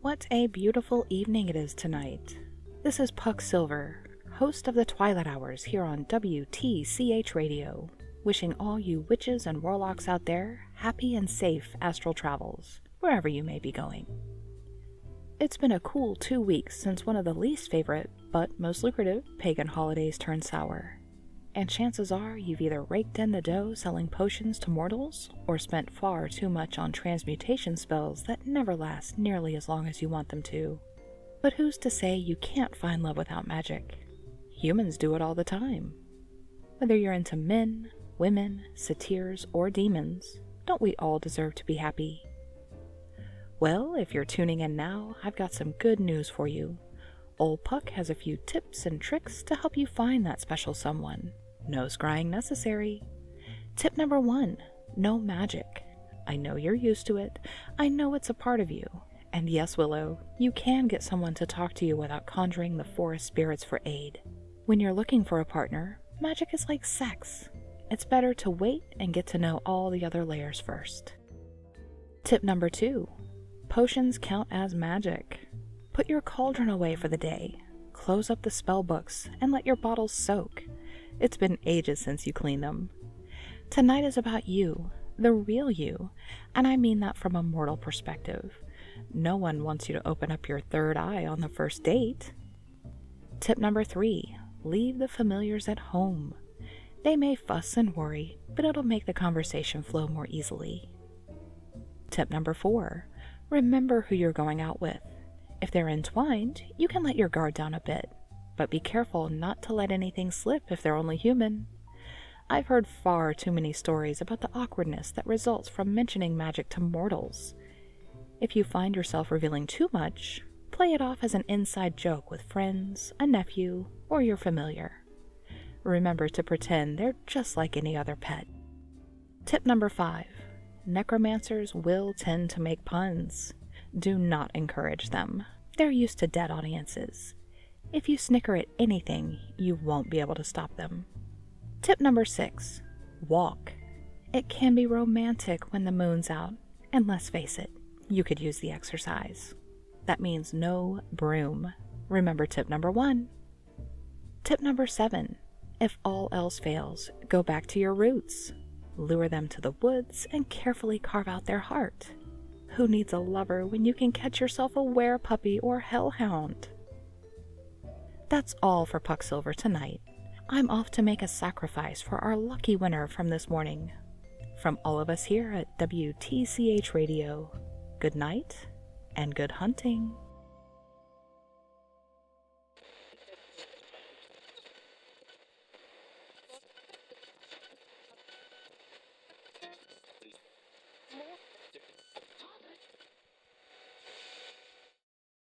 What a beautiful evening it is tonight. This is Puck Silver, host of the Twilight Hours here on WTCH Radio, wishing all you witches and warlocks out there happy and safe astral travels, wherever you may be going. It's been a cool 2 weeks since one of the least favorite, but most lucrative, pagan holidays turned sour. And chances are you've either raked in the dough selling potions to mortals, or spent far too much on transmutation spells that never last nearly as long as you want them to. But who's to say you can't find love without magic? Humans do it all the time. Whether you're into men, women, satyrs, or demons, don't we all deserve to be happy? Well, if you're tuning in now, I've got some good news for you. Old Puck has a few tips and tricks to help you find that special someone. No scrying necessary. Tip number 1, no magic. I know you're used to it. I know it's a part of you. And yes, Willow, you can get someone to talk to you without conjuring the forest spirits for aid. When you're looking for a partner, magic is like sex. It's better to wait and get to know all the other layers first. Tip number 2, potions count as magic. Put your cauldron away for the day, close up the spell books, and let your bottles soak. It's been ages since you cleaned them. Tonight is about you, the real you, and I mean that from a mortal perspective. No one wants you to open up your third eye on the first date. Tip number 3, leave the familiars at home. They may fuss and worry, but it'll make the conversation flow more easily. Tip number 4, remember who you're going out with. If they're entwined, you can let your guard down a bit, but be careful not to let anything slip if they're only human. I've heard far too many stories about the awkwardness that results from mentioning magic to mortals. If you find yourself revealing too much, play it off as an inside joke with friends, a nephew, or your familiar. Remember to pretend they're just like any other pet. Tip number 5, necromancers will tend to make puns. Do not encourage them. They're used to dead audiences. If you snicker at anything, you won't be able to stop them. Tip number 6, walk. It can be romantic when the moon's out, and let's face it, you could use the exercise. That means no broom. Remember tip number 1. Tip number 7, if all else fails, go back to your roots. Lure them to the woods and carefully carve out their heart. Who needs a lover when you can catch yourself a werepuppy or hellhound? That's all for Puck Silver tonight. I'm off to make a sacrifice for our lucky winner from this morning. From all of us here at WTCH Radio, good night and good hunting.